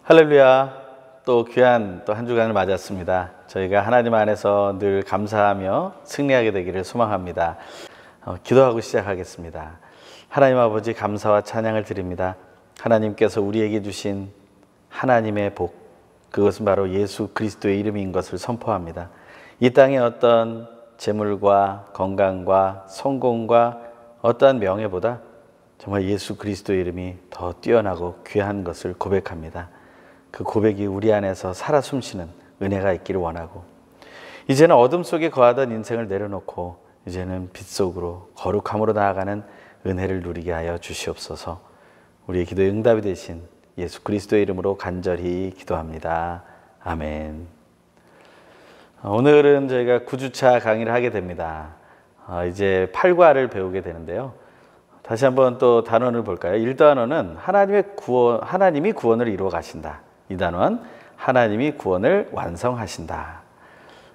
할렐루야. 또 귀한 또 한 주간을 맞았습니다. 저희가 하나님 안에서 늘 감사하며 승리하게 되기를 소망합니다. 기도하고 시작하겠습니다. 하나님 아버지, 감사와 찬양을 드립니다. 하나님께서 우리에게 주신 하나님의 복, 그것은 바로 예수 그리스도의 이름인 것을 선포합니다. 이 땅의 어떤 재물과 건강과 성공과 어떠한 명예보다 정말 예수 그리스도의 이름이 더 뛰어나고 귀한 것을 고백합니다. 그 고백이 우리 안에서 살아 숨쉬는 은혜가 있기를 원하고, 이제는 어둠 속에 거하던 인생을 내려놓고 이제는 빛 속으로 거룩함으로 나아가는 은혜를 누리게 하여 주시옵소서. 우리의 기도의 응답이 되신 예수 그리스도의 이름으로 간절히 기도합니다. 아멘. 오늘은 저희가 9주차 강의를 하게 됩니다. 이제 8과를 배우게 되는데요. 다시 한번 또 단원을 볼까요? 1단원은 하나님이 구원을 이루어 가신다. 2단원, 하나님이 구원을 완성하신다.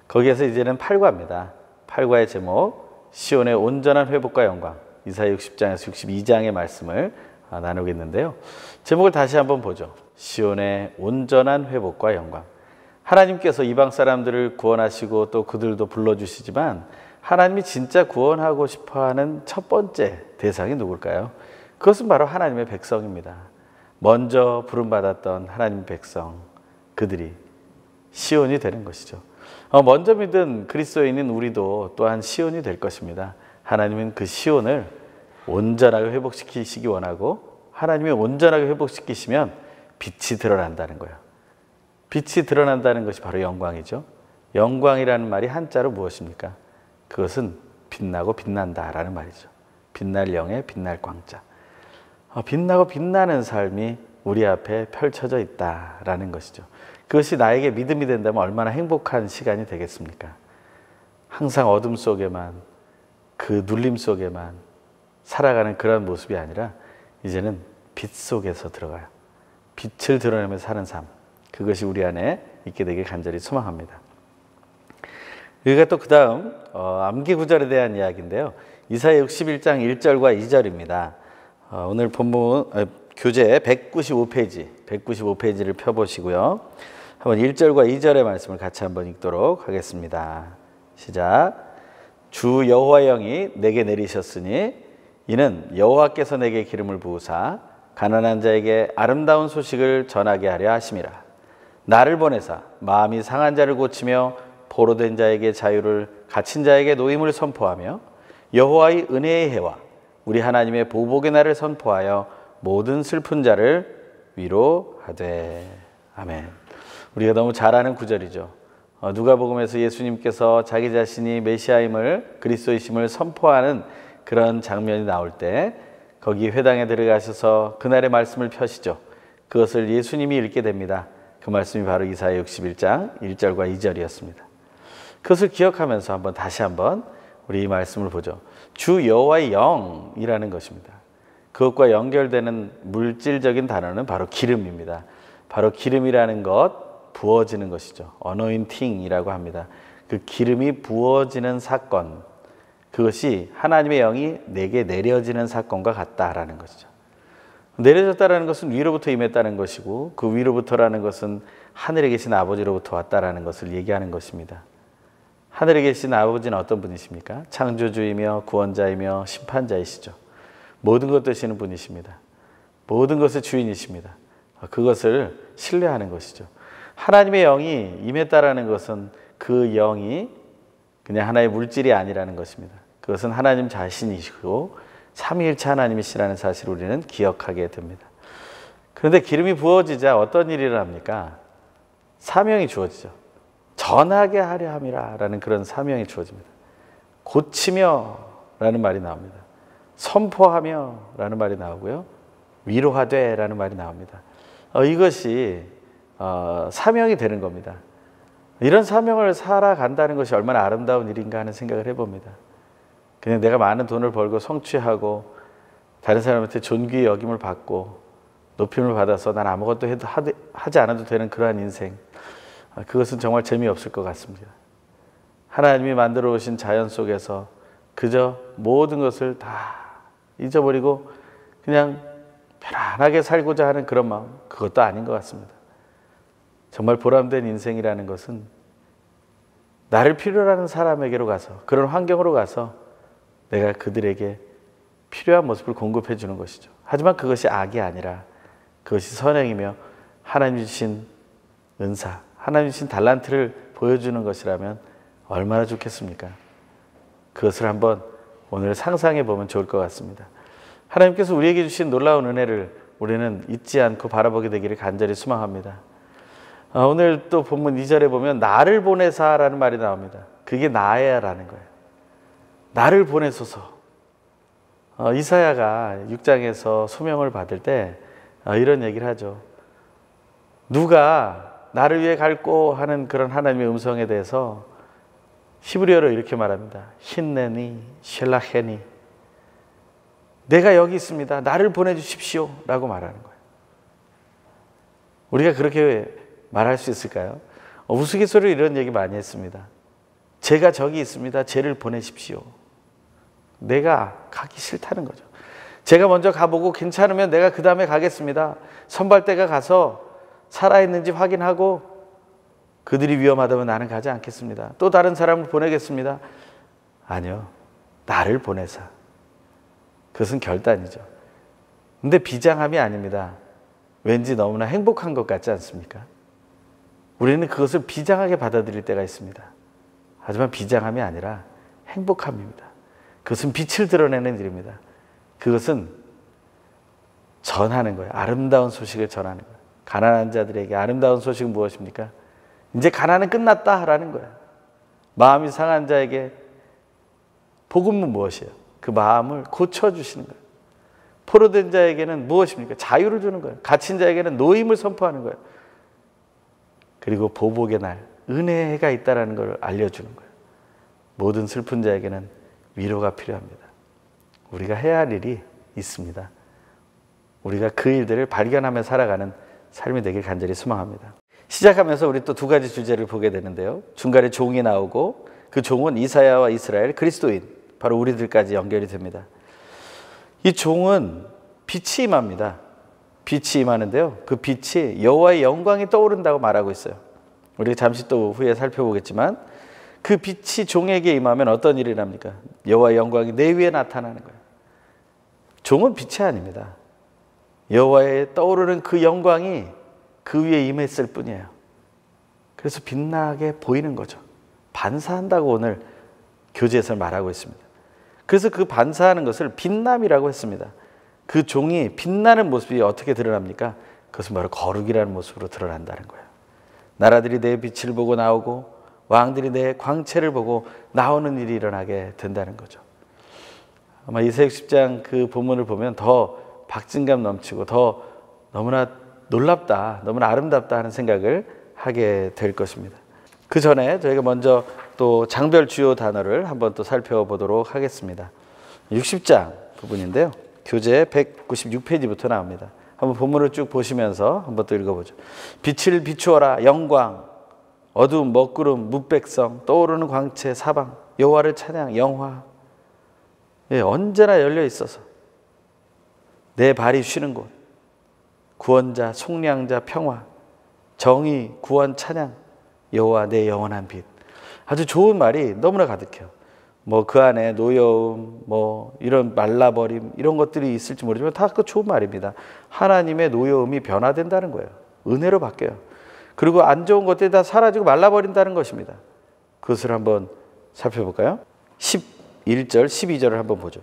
거기에서 이제는 8과입니다. 8과의 제목, 시온의 온전한 회복과 영광. 이사야 60장에서 62장의 말씀을 나누겠는데요. 제목을 다시 한번 보죠. 시온의 온전한 회복과 영광. 하나님께서 이방 사람들을 구원하시고 또 그들도 불러주시지만, 하나님이 진짜 구원하고 싶어하는 첫 번째 대상이 누굴까요? 그것은 바로 하나님의 백성입니다. 먼저 부름받았던 하나님 백성, 그들이 시온이 되는 것이죠. 먼저 믿은 그리스도인인 우리도 또한 시온이 될 것입니다. 하나님은 그 시온을 온전하게 회복시키시기 원하고, 하나님이 온전하게 회복시키시면 빛이 드러난다는 거예요. 빛이 드러난다는 것이 바로 영광이죠. 영광이라는 말이 한자로 무엇입니까? 그것은 빛나고 빛난다라는 말이죠. 빛날 영의 빛날 광자. 빛나고 빛나는 삶이 우리 앞에 펼쳐져 있다라는 것이죠. 그것이 나에게 믿음이 된다면 얼마나 행복한 시간이 되겠습니까? 항상 어둠 속에만, 그 눌림 속에만 살아가는 그런 모습이 아니라 이제는 빛 속에서 들어가요. 빛을 드러내며 사는 삶, 그것이 우리 안에 있게 되길 간절히 소망합니다. 우리가 또 그 다음 암기 구절에 대한 이야기인데요. 이사야 61장 1절과 2절입니다. 오늘 본문 교재 195페이지를 펴보시고요. 한번 1절과 2절의 말씀을 같이 한번 읽도록 하겠습니다. 시작. 주 여호와의 영이 내게 내리셨으니 이는 여호와께서 내게 기름을 부으사 가난한 자에게 아름다운 소식을 전하게 하려 하심이라. 나를 보내사 마음이 상한 자를 고치며 포로된 자에게 자유를, 갇힌 자에게 노임을 선포하며 여호와의 은혜의 해와 우리 하나님의 보복의 날을 선포하여 모든 슬픈 자를 위로하되. 아멘. 우리가 너무 잘 아는 구절이죠. 누가복음에서 예수님께서 자기 자신이 메시아임을, 그리스도이심을 선포하는 그런 장면이 나올 때 거기 회당에 들어가셔서 그날의 말씀을 펴시죠. 그것을 예수님이 읽게 됩니다. 그 말씀이 바로 이사야 61장 1절과 2절이었습니다. 그것을 기억하면서 다시 한번 우리 이 말씀을 보죠. 주 여호와의 영이라는 것입니다. 그것과 연결되는 물질적인 단어는 바로 기름입니다. 바로 기름이라는 것, 부어지는 것이죠. 어노인팅이라고 합니다. 그 기름이 부어지는 사건, 그것이 하나님의 영이 내게 내려지는 사건과 같다라는 것이죠. 내려졌다라는 것은 위로부터 임했다는 것이고, 그 위로부터라는 것은 하늘에 계신 아버지로부터 왔다라는 것을 얘기하는 것입니다. 하늘에 계신 아버지는 어떤 분이십니까? 창조주이며 구원자이며 심판자이시죠. 모든 것 되시는 분이십니다. 모든 것의 주인이십니다. 그것을 신뢰하는 것이죠. 하나님의 영이 임했다라는 것은 그 영이 그냥 하나의 물질이 아니라는 것입니다. 그것은 하나님 자신이시고 삼위일체 하나님이시라는 사실을 우리는 기억하게 됩니다. 그런데 기름이 부어지자 어떤 일을 합니까? 사명이 주어지죠. 전하게 하려 함이라 라는 그런 사명이 주어집니다. 고치며 라는 말이 나옵니다. 선포하며 라는 말이 나오고요. 위로하되 라는 말이 나옵니다. 이것이 사명이 되는 겁니다. 이런 사명을 살아간다는 것이 얼마나 아름다운 일인가 하는 생각을 해봅니다. 그냥 내가 많은 돈을 벌고 성취하고 다른 사람한테 존귀의 여김을 받고 높임을 받아서 난 아무것도 하지 않아도 되는 그러한 인생, 그것은 정말 재미없을 것 같습니다. 하나님이 만들어 오신 자연 속에서 그저 모든 것을 다 잊어버리고 그냥 편안하게 살고자 하는 그런 마음, 그것도 아닌 것 같습니다. 정말 보람된 인생이라는 것은 나를 필요로 하는 사람에게로 가서, 그런 환경으로 가서 내가 그들에게 필요한 모습을 공급해 주는 것이죠. 하지만 그것이 악이 아니라 그것이 선행이며 하나님 주신 은사, 하나님 주신 달란트를 보여주는 것이라면 얼마나 좋겠습니까? 그것을 한번 오늘 상상해 보면 좋을 것 같습니다. 하나님께서 우리에게 주신 놀라운 은혜를 우리는 잊지 않고 바라보게 되기를 간절히 소망합니다. 오늘 또 본문 2절에 보면 나를 보내사라는 말이 나옵니다. 그게 나야라는 거예요. 나를 보내소서. 이사야가 6장에서 소명을 받을 때 이런 얘기를 하죠. 누가 나를 위해 갈고 하는 그런 하나님의 음성에 대해서 히브리어로 이렇게 말합니다. 힌네니 셸라헤니, 내가 여기 있습니다. 나를 보내주십시오 라고 말하는 거예요. 우리가 그렇게 말할 수 있을까요? 우스갯소리로 이런 얘기 많이 했습니다. 제가 저기 있습니다. 쟤를 보내십시오. 내가 가기 싫다는 거죠. 제가 먼저 가보고 괜찮으면 내가 그 다음에 가겠습니다. 선발대가 가서 살아있는지 확인하고 그들이 위험하다면 나는 가지 않겠습니다. 또 다른 사람을 보내겠습니다. 아니요. 나를 보내사. 그것은 결단이죠. 근데 비장함이 아닙니다. 왠지 너무나 행복한 것 같지 않습니까? 우리는 그것을 비장하게 받아들일 때가 있습니다. 하지만 비장함이 아니라 행복함입니다. 그것은 빛을 드러내는 일입니다. 그것은 전하는 거예요. 아름다운 소식을 전하는 거예요. 가난한 자들에게 아름다운 소식은 무엇입니까? 이제 가난은 끝났다라는 거예요. 마음이 상한 자에게 복음은 무엇이에요? 그 마음을 고쳐주시는 거예요. 포로된 자에게는 무엇입니까? 자유를 주는 거예요. 갇힌 자에게는 노임을 선포하는 거예요. 그리고 보복의 날, 은혜의 해가 있다는 걸 알려주는 거예요. 모든 슬픈 자에게는 위로가 필요합니다. 우리가 해야 할 일이 있습니다. 우리가 그 일들을 발견하며 살아가는 삶이 되길 간절히 소망합니다. 시작하면서 우리 또 두 가지 주제를 보게 되는데요. 중간에 종이 나오고 그 종은 이사야와 이스라엘, 그리스도인, 바로 우리들까지 연결이 됩니다. 이 종은 빛이 임합니다. 빛이 임하는데요. 그 빛이 여호와의 영광이 떠오른다고 말하고 있어요. 우리가 잠시 또 후에 살펴보겠지만 그 빛이 종에게 임하면 어떤 일이 납니까? 여호와의 영광이 내 위에 나타나는 거예요. 종은 빛이 아닙니다. 여호와의 떠오르는 그 영광이 그 위에 임했을 뿐이에요. 그래서 빛나게 보이는 거죠. 반사한다고 오늘 교재에서 말하고 있습니다. 그래서 그 반사하는 것을 빛남이라고 했습니다. 그 종이 빛나는 모습이 어떻게 드러납니까? 그것은 바로 거룩이라는 모습으로 드러난다는 거예요. 나라들이 내 빛을 보고 나오고 왕들이 내 광채를 보고 나오는 일이 일어나게 된다는 거죠. 아마 이사야 10장 그 본문을 보면 더 박진감 넘치고 더 너무나 놀랍다, 너무나 아름답다 하는 생각을 하게 될 것입니다. 그 전에 저희가 먼저 또 장별 주요 단어를 한번 또 살펴보도록 하겠습니다. 60장 부분인데요. 교재 196페이지부터 나옵니다. 한번 본문을 쭉 보시면서 한번 또 읽어보죠. 빛을 비추어라 영광, 어두움, 먹구름, 무백성, 떠오르는 광채, 사방, 여호와를 찬양, 영화. 예, 언제나 열려 있어서 내 발이 쉬는 곳, 구원자, 속량자, 평화, 정의, 구원, 찬양, 여호와 내 영원한 빛. 아주 좋은 말이 너무나 가득해요. 뭐 그 안에 노여움, 뭐 이런 말라버림 이런 것들이 있을지 모르지만 다 그 좋은 말입니다. 하나님의 노여움이 변화된다는 거예요. 은혜로 바뀌어요. 그리고 안 좋은 것들이 다 사라지고 말라버린다는 것입니다. 그것을 한번 살펴볼까요? 11절, 12절을 한번 보죠.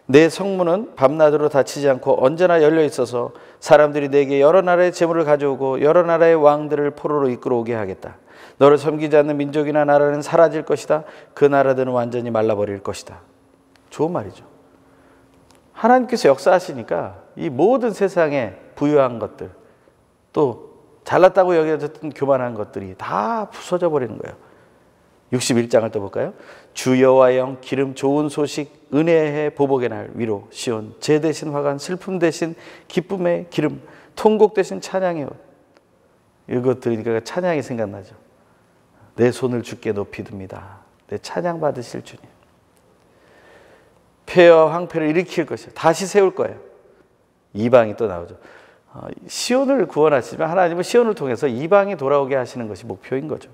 내 성문은 밤낮으로 닫히지 않고 언제나 열려 있어서 사람들이 내게 여러 나라의 재물을 가져오고 여러 나라의 왕들을 포로로 이끌어오게 하겠다. 너를 섬기지 않는 민족이나 나라는 사라질 것이다. 그 나라들은 완전히 말라버릴 것이다. 좋은 말이죠. 하나님께서 역사하시니까 이 모든 세상에 부유한 것들, 또 잘났다고 여겨졌던 교만한 것들이 다 부서져 버리는 거예요. 61장을 또 볼까요? 주 여호와의 영, 기름, 좋은 소식, 은혜의 해, 보복의 날, 위로, 시온, 제 대신 화관, 슬픔 대신 기쁨의 기름, 통곡 대신 찬양의 옷. 이것 들으니까 찬양이 생각나죠. 내 손을 주께 높이 듭니다. 내 찬양 받으실 주님. 폐허와 황폐를 일으킬 것이야. 다시 세울 거예요. 이방이 또 나오죠. 시온을 구원하시지만 하나님은 시온을 통해서 이방이 돌아오게 하시는 것이 목표인 거죠.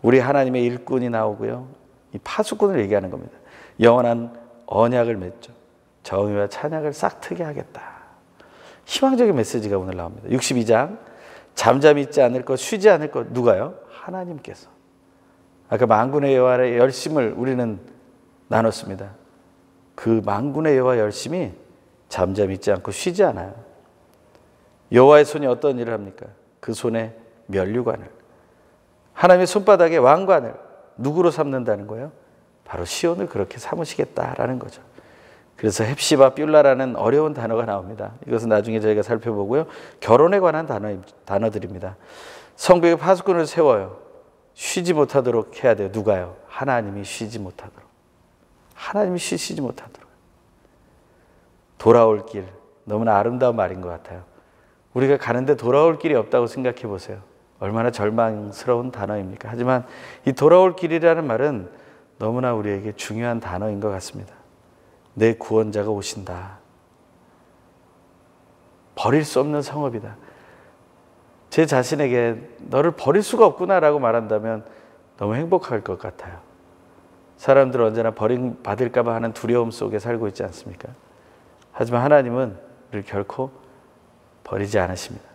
우리 하나님의 일꾼이 나오고요. 이 파수꾼을 얘기하는 겁니다. 영원한 언약을 맺죠. 정의와 찬양을 싹트게 하겠다. 희망적인 메시지가 오늘 나옵니다. 62장 잠잠히 있지 않을 것, 쉬지 않을 것. 누가요? 하나님께서. 아까 만군의 여호와의 열심을 우리는 나눴습니다. 그 만군의 여호와 열심이 잠잠히 있지 않고 쉬지 않아요. 여호와의 손이 어떤 일을 합니까? 그 손에 면류관을, 하나님의 손바닥에 왕관을 누구로 삼는다는 거예요? 바로 시온을 그렇게 삼으시겠다라는 거죠. 그래서 헵시바 뷸라라는 어려운 단어가 나옵니다. 이것은 나중에 저희가 살펴보고요. 결혼에 관한 단어들입니다. 성벽에 파수꾼을 세워요. 쉬지 못하도록 해야 돼요. 누가요? 하나님이 쉬지 못하도록. 하나님이 쉬지 못하도록. 돌아올 길, 너무나 아름다운 말인 것 같아요. 우리가 가는데 돌아올 길이 없다고 생각해 보세요. 얼마나 절망스러운 단어입니까? 하지만 이 돌아올 길이라는 말은 너무나 우리에게 중요한 단어인 것 같습니다. 내 구원자가 오신다. 버릴 수 없는 성읍이다. 제 자신에게 너를 버릴 수가 없구나라고 말한다면 너무 행복할 것 같아요. 사람들은 언제나 버림받을까 봐 하는 두려움 속에 살고 있지 않습니까? 하지만 하나님은 우리를 결코 버리지 않으십니다.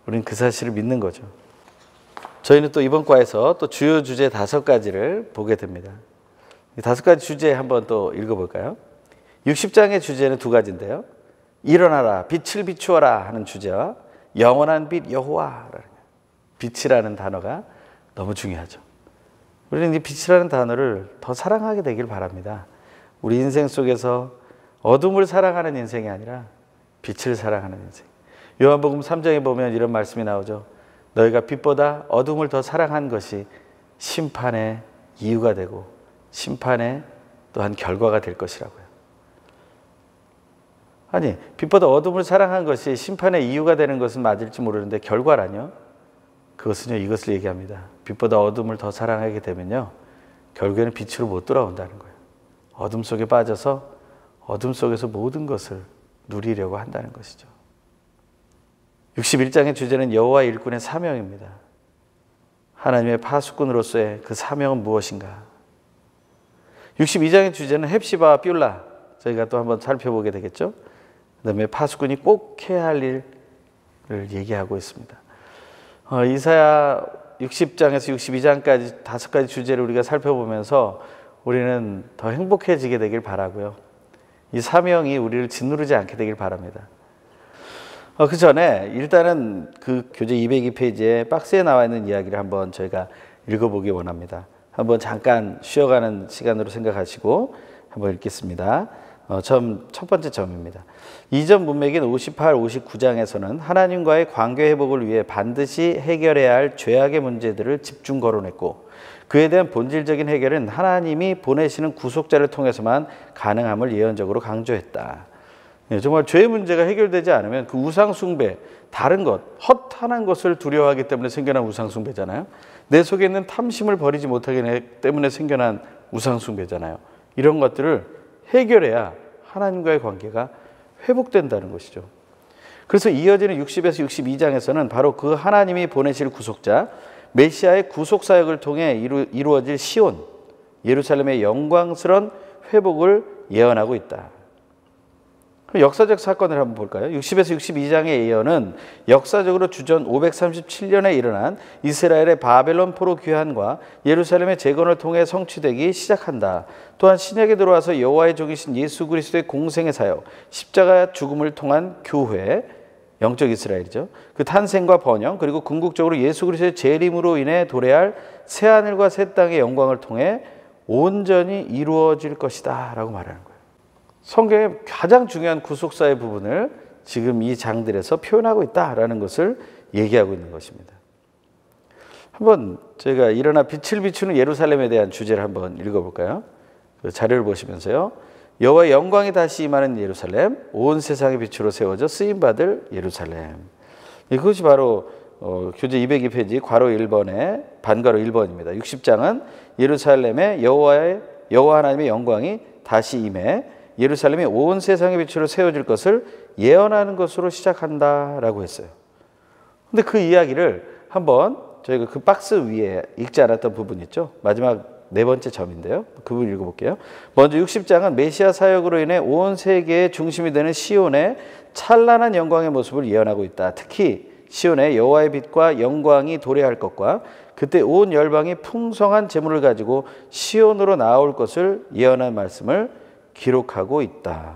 우리는 그 사실을 믿는 거죠. 저희는 또 이번 과에서 또 주요 주제 5가지를 보게 됩니다. 이 5가지 주제 한번 또 읽어볼까요? 60장의 주제는 2가지인데요. 일어나라, 빛을 비추어라 하는 주제와 영원한 빛 여호와. 빛이라는 단어가 너무 중요하죠. 우리는 이 빛이라는 단어를 더 사랑하게 되길 바랍니다. 우리 인생 속에서 어둠을 사랑하는 인생이 아니라 빛을 사랑하는 인생. 요한복음 3장에 보면 이런 말씀이 나오죠. 너희가 빛보다 어둠을 더 사랑한 것이 심판의 이유가 되고 심판의 또한 결과가 될 것이라고요. 아니, 빛보다 어둠을 사랑한 것이 심판의 이유가 되는 것은 맞을지 모르는데 결과라뇨? 그것은요, 이것을 얘기합니다. 빛보다 어둠을 더 사랑하게 되면요, 결국에는 빛으로 못 돌아온다는 거예요. 어둠 속에 빠져서 어둠 속에서 모든 것을 누리려고 한다는 것이죠. 61장의 주제는 여호와 일꾼의 사명입니다. 하나님의 파수꾼으로서의 그 사명은 무엇인가? 62장의 주제는 헵시바와 뷸라, 저희가 또 한번 살펴보게 되겠죠. 그 다음에 파수꾼이 꼭 해야 할 일을 얘기하고 있습니다. 이사야 60장에서 62장까지 5가지 주제를 우리가 살펴보면서 우리는 더 행복해지게 되길 바라고요. 이 사명이 우리를 짓누르지 않게 되길 바랍니다. 그 전에 일단은 그 교재 202페이지에 박스에 나와 있는 이야기를 한번 저희가 읽어보기 원합니다. 한번 잠깐 쉬어가는 시간으로 생각하시고 한번 읽겠습니다. 첫 번째 점입니다. 이전 문맥인 58, 59장에서는 하나님과의 관계 회복을 위해 반드시 해결해야 할 죄악의 문제들을 집중 거론했고, 그에 대한 본질적인 해결은 하나님이 보내시는 구속자를 통해서만 가능함을 예언적으로 강조했다. 정말 죄의 문제가 해결되지 않으면 그 우상숭배, 다른 것, 헛한한 것을 두려워하기 때문에 생겨난 우상숭배잖아요. 내 속에 있는 탐심을 버리지 못하기 때문에 생겨난 우상숭배잖아요. 이런 것들을 해결해야 하나님과의 관계가 회복된다는 것이죠. 그래서 이어지는 60에서 62장에서는 바로 그 하나님이 보내실 구속자, 메시아의 구속사역을 통해 이루어질 시온, 예루살렘의 영광스러운 회복을 예언하고 있다. 역사적 사건을 한번 볼까요? 60에서 62장의 예언은 역사적으로 주전 537년에 일어난 이스라엘의 바벨론 포로 귀환과 예루살렘의 재건을 통해 성취되기 시작한다. 또한 신약에 들어와서 여호와의 종이신 예수 그리스도의 공생의 사역, 십자가 죽음을 통한 교회, 영적 이스라엘이죠. 그 탄생과 번영, 그리고 궁극적으로 예수 그리스도의 재림으로 인해 도래할 새하늘과 새 땅의 영광을 통해 온전히 이루어질 것이다 라고 말하는 거예요. 성경의 가장 중요한 구속사의 부분을 지금 이 장들에서 표현하고 있다라는 것을 얘기하고 있는 것입니다. 한번 저희가 일어나 빛을 비추는 예루살렘에 대한 주제를 한번 읽어볼까요? 그 자료를 보시면서요. 여호와의 영광이 다시 임하는 예루살렘, 온 세상의 빛으로 세워져 쓰임받을 예루살렘. 이것이 바로 교재 202페이지 괄호 1번의 반괄호 1번입니다. 60장은 예루살렘의 여호와 하나님의 영광이 다시 임해 예루살렘이 온 세상의 빛으로 세워질 것을 예언하는 것으로 시작한다라고 했어요. 근데 그 이야기를 한번 저희가 그 박스 위에 읽지 않았던 부분 있죠. 마지막 네 번째 점인데요. 그 부분 읽어볼게요. 먼저 60장은 메시아 사역으로 인해 온 세계의 중심이 되는 시온의 찬란한 영광의 모습을 예언하고 있다. 특히 시온의 여호와의 빛과 영광이 도래할 것과 그때 온 열방이 풍성한 재물을 가지고 시온으로 나올 것을 예언한 말씀을 기록하고 있다.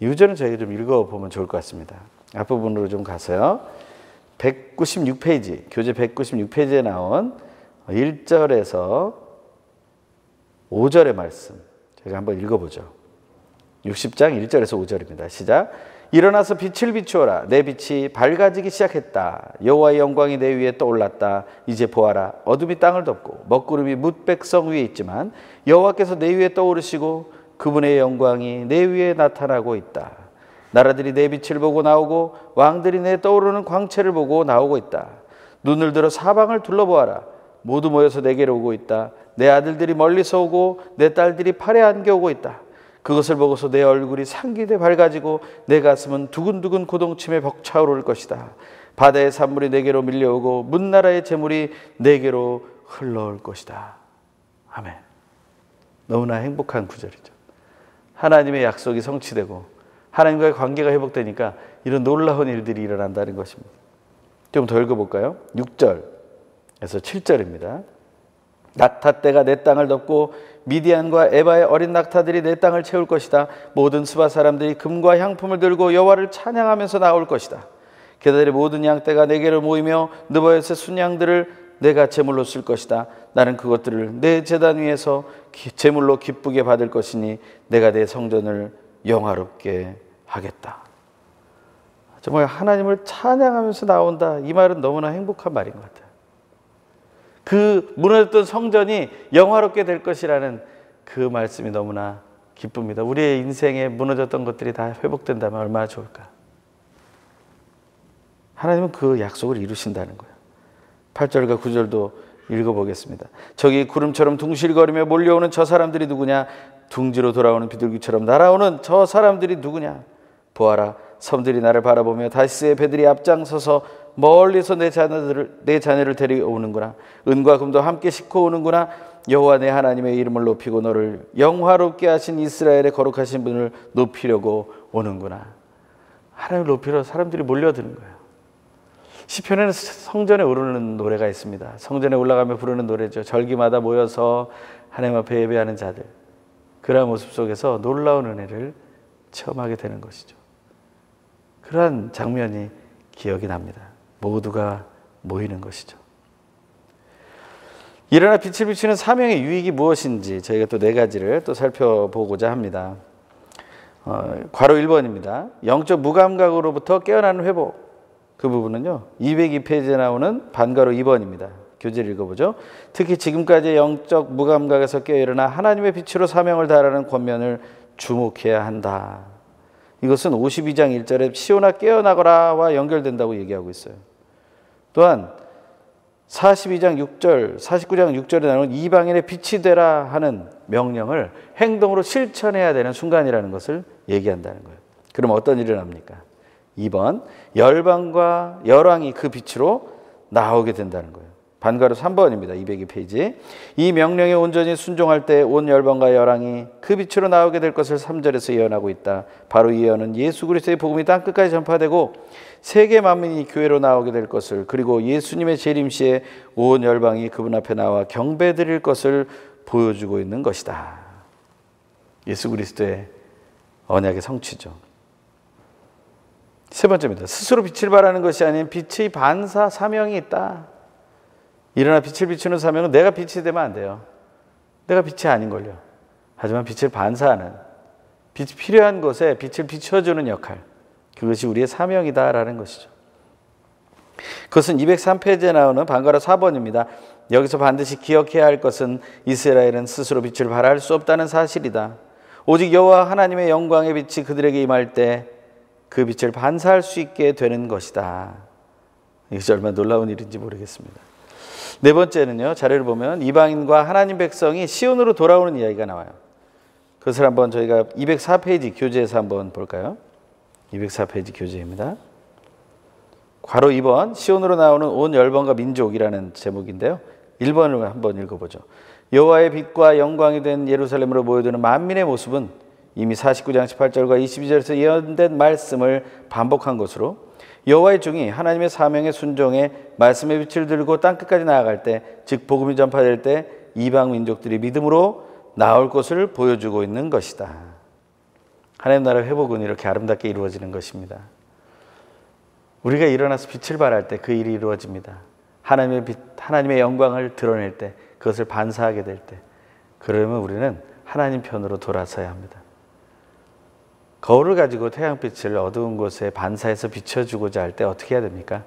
이 구절은 저희가 좀 읽어보면 좋을 것 같습니다. 앞부분으로 좀 가서요. 196페이지, 교재 196페이지에 나온 1절에서 5절의 말씀 제가 한번 읽어보죠. 60장 1절에서 5절입니다. 시작. 일어나서 빛을 비추어라. 내 빛이 밝아지기 시작했다. 여호와의 영광이 내 위에 떠올랐다. 이제 보아라. 어둠이 땅을 덮고 먹구름이 뭇 백성 위에 있지만 여호와께서 내 위에 떠오르시고 그분의 영광이 내 위에 나타나고 있다. 나라들이 내 빛을 보고 나오고 왕들이 내 떠오르는 광채를 보고 나오고 있다. 눈을 들어 사방을 둘러보아라. 모두 모여서 내게로 오고 있다. 내 아들들이 멀리서 오고 내 딸들이 팔에 안겨오고 있다. 그것을 보고서 내 얼굴이 상기돼 밝아지고 내 가슴은 두근두근 고동침에 벅차오를 것이다. 바다의 산물이 내게로 밀려오고 문나라의 재물이 내게로 흘러올 것이다. 아멘. 너무나 행복한 구절이죠. 하나님의 약속이 성취되고 하나님과의 관계가 회복되니까 이런 놀라운 일들이 일어난다는 것입니다. 좀 더 읽어볼까요? 6절에서 7절입니다. 낙타 떼가 내 땅을 덮고 미디안과 에바의 어린 낙타들이 내 땅을 채울 것이다. 모든 스바 사람들이 금과 향품을 들고 여호와를 찬양하면서 나올 것이다. 게다리 모든 양떼가 내게로 모이며 느바요스의 순양들을 내가 제물로 쓸 것이다. 나는 그것들을 내 제단 위에서 제물로 기쁘게 받을 것이니 내가 내 성전을 영화롭게 하겠다. 정말 하나님을 찬양하면서 나온다. 이 말은 너무나 행복한 말인 것 같아요. 그 무너졌던 성전이 영화롭게 될 것이라는 그 말씀이 너무나 기쁩니다. 우리의 인생에 무너졌던 것들이 다 회복된다면 얼마나 좋을까. 하나님은 그 약속을 이루신다는 거예요. 8절과 9절도 읽어보겠습니다. 저기 구름처럼 둥실거리며 몰려오는 저 사람들이 누구냐? 둥지로 돌아오는 비둘기처럼 날아오는 저 사람들이 누구냐? 보아라, 섬들이 나를 바라보며 다시스의 배들이 앞장서서 멀리서 내 자녀를 데려오는구나. 은과 금도 함께 싣고 오는구나. 여호와 내 하나님의 이름을 높이고 너를 영화롭게 하신 이스라엘의 거룩하신 분을 높이려고 오는구나. 하나님을 높이러 사람들이 몰려드는 거예요. 시편에는 성전에 오르는 노래가 있습니다. 성전에 올라가며 부르는 노래죠. 절기마다 모여서 하나님 앞에 예배하는 자들. 그러한 모습 속에서 놀라운 은혜를 체험하게 되는 것이죠. 그러한 장면이 기억이 납니다. 모두가 모이는 것이죠. 일어나 빛을 비추는 사명의 유익이 무엇인지 저희가 또 네 가지를 또 살펴보고자 합니다. 괄호 1번입니다. 영적 무감각으로부터 깨어나는 회복. 그 부분은요 202페이지에 나오는 반괄호 2번입니다. 교재를 읽어보죠. 특히 지금까지의 영적 무감각에서 깨어일어나 하나님의 빛으로 사명을 다하라는 권면을 주목해야 한다. 이것은 52장 1절에 시온아 깨어나거라와 연결된다고 얘기하고 있어요. 또한 42장 6절, 49장 6절에 나오는 이방인의 빛이 되라 하는 명령을 행동으로 실천해야 되는 순간이라는 것을 얘기한다는 거예요. 그럼 어떤 일이 납니까? 2번, 열방과 열왕이 그 빛으로 나오게 된다는 거예요. 반괄호 3번입니다. 202페이지. 이 명령에 온전히 순종할 때 온 열방과 열왕이 그 빛으로 나오게 될 것을 3절에서 예언하고 있다. 바로 이 예언은 예수 그리스도의 복음이 땅끝까지 전파되고 세계 만민이 교회로 나오게 될 것을, 그리고 예수님의 재림시에 온 열방이 그분 앞에 나와 경배드릴 것을 보여주고 있는 것이다. 예수 그리스도의 언약의 성취죠. 세 번째입니다. 스스로 빛을 발하는 것이 아닌 빛의 반사 사명이 있다. 일어나 빛을 비추는 사명은 내가 빛이 되면 안 돼요. 내가 빛이 아닌걸요. 하지만 빛을 반사하는, 빛이 필요한 곳에 빛을 비춰주는 역할, 그것이 우리의 사명이다라는 것이죠. 그것은 203페이지에 나오는 반괄호 4번입니다. 여기서 반드시 기억해야 할 것은 이스라엘은 스스로 빛을 발할 수 없다는 사실이다. 오직 여호와 하나님의 영광의 빛이 그들에게 임할 때 그 빛을 반사할 수 있게 되는 것이다. 이것이 얼마나 놀라운 일인지 모르겠습니다. 네 번째는요, 자료를 보면 이방인과 하나님 백성이 시온으로 돌아오는 이야기가 나와요. 그것을 한번 저희가 204페이지 교재에서 한번 볼까요? 204페이지 교재입니다. 괄호 2번 시온으로 나오는 온 열방과 민족이라는 제목인데요. 1번을 한번 읽어보죠. 여호와의 빛과 영광이 된 예루살렘으로 모여드는 만민의 모습은 이미 49장 18절과 22절에서 예언된 말씀을 반복한 것으로 여호와의 종이 하나님의 사명에 순종해 말씀의 빛을 들고 땅끝까지 나아갈 때, 즉 복음이 전파될 때 이방 민족들이 믿음으로 나올 것을 보여주고 있는 것이다. 하나님 나라 회복은 이렇게 아름답게 이루어지는 것입니다. 우리가 일어나서 빛을 발할 때 그 일이 이루어집니다. 하나님의 빛, 하나님의 영광을 드러낼 때, 그것을 반사하게 될 때, 그러면 우리는 하나님 편으로 돌아서야 합니다. 거울을 가지고 태양빛을 어두운 곳에 반사해서 비춰주고자 할 때 어떻게 해야 됩니까?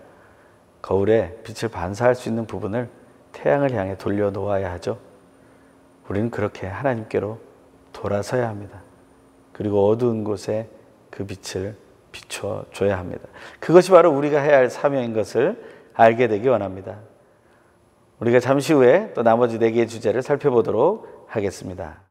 거울에 빛을 반사할 수 있는 부분을 태양을 향해 돌려놓아야 하죠. 우리는 그렇게 하나님께로 돌아서야 합니다. 그리고 어두운 곳에 그 빛을 비춰줘야 합니다. 그것이 바로 우리가 해야 할 사명인 것을 알게 되기 원합니다. 우리가 잠시 후에 또 나머지 4개의 주제를 살펴보도록 하겠습니다.